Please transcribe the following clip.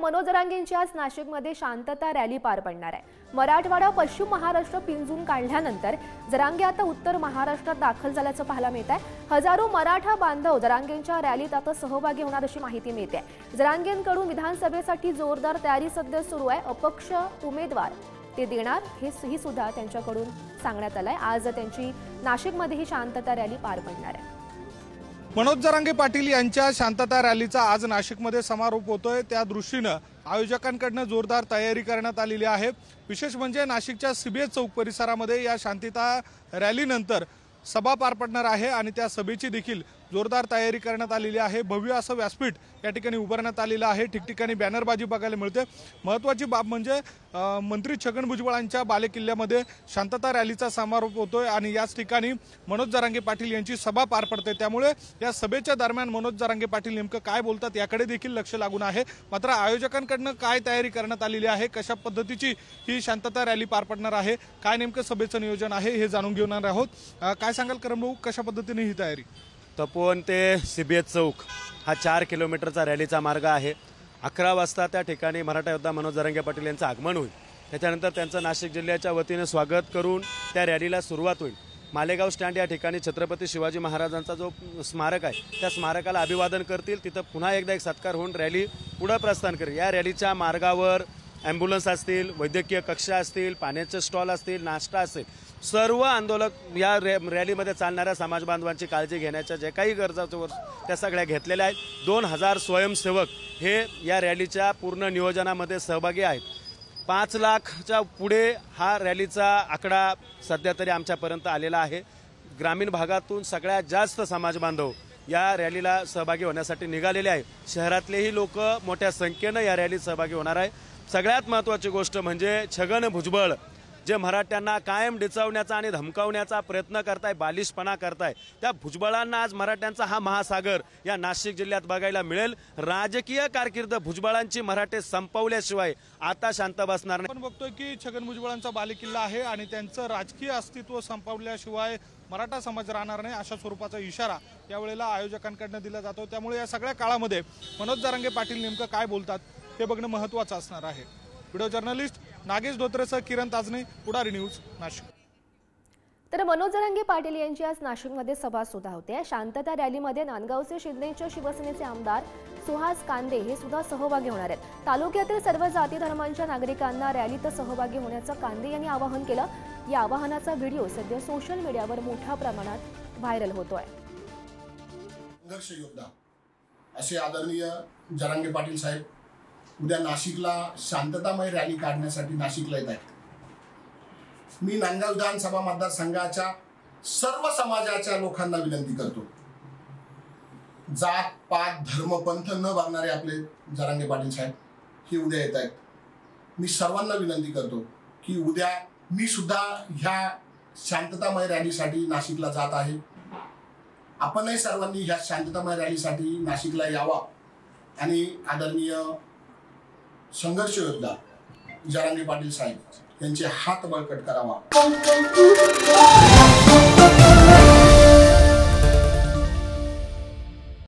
मनोज जरांगेंची आज नाशिकमध्ये शांतता रॅली पार पडणार आहे। मराठवाडा पश्चिम महाराष्ट्र पिंजून काढल्यानंतर जरांगे आता उत्तर महाराष्ट्रात दाखल झाल्याचं पाहायला मिळत आहे। हजारो मराठा बांधव जरांगेंच्या रॅलीत आता सहभागी होणार अशी माहिती मिळते आहे। जरांगेंकडून विधानसभेसाठी जोरदार तयारी सध्या सुरू आहे। अपक्ष उमेदवार ते देणार ही सुद्धा त्यांच्याकडून सांगण्यात आलंय। आज त्यांची नाशिकमध्ये ही शांतता रॅली पार पडणार आहे। मनोज जरांगे पाटील यांच्या शांतता रॅलीचा आज नाशिकमध्ये समारोप होतोय। त्या दृष्टीने आयोजकांकडून जोरदार तयारी करण्यात आलेली आहे। विशेष म्हणजे नाशिकच्या सीबीएस चौक परिसरामध्ये या शांतता रॅलीनंतर सभा पार पडणार आहे आणि त्या सभेची देखील जोरदार तयारी करण्यात आलेली आहे। भव्य असं व्यासपीठ या ठिकाणी उभारण्यात आलेलं आहे। ठिकठिकाणी बॅनरबाजी बघायला मिळते। महत्त्वाची बाब म्हणजे मंत्री छगन भुजबळांच्या बालेकिल्ल्यामध्ये शांतता रॅलीचा समारोप होतोय आणि याच ठिकाणी मनोज जरांगे पाटील यांची सभा पार पडते। त्यामुळे या सभेच्या दरम्यान मनोज जरांगे पाटील नेमकं काय बोलतात याकडे देखील लक्ष लागून आहे। मात्र आयोजकांकडून काय तयारी करण्यात आलेली आहे, कशा पद्धतीची ही शांतता रॅली पार पडणार आहे, काय नेमकं सभेचं नियोजन आहे हे जाणून घेणार आहोत। काय सांगाल करम भाऊ, कशा पद्धतीने ही तयारी? तपोवन ते सीबीएस चौक हा 4 किलोमीटरचा रॅलीचा मार्ग आहे। 11 वाजता त्या ठिकाणी मराठा योद्धा मनोज जरांगे पाटील यांचं आगमन होईल। त्याच्यानंतर त्यांचं नाशिक जिल्ह्याच्या वतीने स्वागत करून त्या रॅलीला सुरुवात होईल। मालेगाव स्टँड या ठिकाणी छत्रपती शिवाजी महाराजांचा जो स्मारक आहे त्या स्मारकाला अभिवादन करतील। तिथं पुन्हा एकदा एक सत्कार होऊन रॅली पुढे प्रस्थान करेल। या रॅलीच्या मार्गावर ॲम्ब्युलन्स असतील, वैद्यकीय कक्ष असतील, पाण्याचे स्टॉल असतील, नाश्ता असेल, सर्व आंदोलक या रॅलीमध्ये चालणाऱ्या समाज बांधवांची काळजी घेण्याच्या जे काही गरजा त्या सगळ्या घेतलेल्या आहेत। 2000 स्वयंसेवक हे या रॅलीच्या पूर्ण नियोजनामध्ये सहभागी आहेत। 5 लाखच्या पुढे हा रॅलीचा आकडा सध्या तरी आमच्यापर्यंत आलेला आहे। ग्रामीण भागातून सगळ्यात जास्त समाज बांधव या रॅलीला सहभागी होण्यासाठी निघालेले आहेत। शहरातलेही लोक मोठ्या संख्येने या रॅलीत सहभागी होणार आहे। सगळ्यात महत्त्वाची गोष्ट म्हणजे छगन भुजबळ जे मराठ्यांना कायम डिचवण्याचा आणि धमकावण्याचा प्रयत्न करताय, बालिशपणा करताय, त्या भुजबळांना आज मराठ्यांचा हा महासागर या नाशिक जिल्ह्यात बघायला मिळेल। राजकीय कारकीर्द भुजबळांची मराठे संपवल्याशिवाय आता शांत बसणार नाही। आपण बघतोय की छगन भुजबळांचा बालेकिल्ला आहे आणि त्यांचं राजकीय अस्तित्व संपवल्याशिवाय मराठा समाज राहणार नाही अशा स्वरूपाचा इशारा यावेळेला आयोजकांकडून दिला जातो। त्यामुळे या सगळ्या काळामध्ये मनोज जरांगे पाटील नेमकं काय बोलतात हे बघणं महत्त्वाचं असणार आहे। व्हिडिओ जर्नलिस्ट नागेश धोत्रेसह किरण ताजने, पुढारी न्यूज, नाशिक। तर मनोज जरांगे पाटील यांची आज नाशिकमध्ये सभा सुद्धा होते। शांतता रॅलीमध्ये नांदगावचे शिंदेच्या शिवसेनेचे आमदार सुहास कांदे हे सुद्धा सहभागी होणार आहेत। तालुक्यातील सर्व जाती धर्मांच्या नागरिकांना रॅलीत सहभागी होण्याचं कांदे यांनी आवाहन केलं। या आवाहनाचा व्हिडिओ सध्या सोशल मीडियावर मोठ्या प्रमाणात व्हायरल होतोय। संघर्ष योद्धा असे आदरणीय जरांगे पाटील साहेब उद्या नाशिकला शांततामय रॅली काढण्यासाठी नाशिकला येत आहेत। मी नांदगाव विधानसभा मतदारसंघाच्या सर्व समाजाच्या लोकांना विनंती करतो, जात पात धर्म पंथ न बघणारे आपले जरांगे पाटील साहेब हे उद्या येत आहेत। मी सर्वांना विनंती करतो की उद्या मी सुद्धा ह्या शांततामय रॅलीसाठी नाशिकला जात आहे। आपणही सर्वांनी ह्या शांततामय रॅलीसाठी नाशिकला यावा आणि आदरणीय संघर्ष योद्धा जरांगे पाटील साहेब यांचे हात बळकट करावा।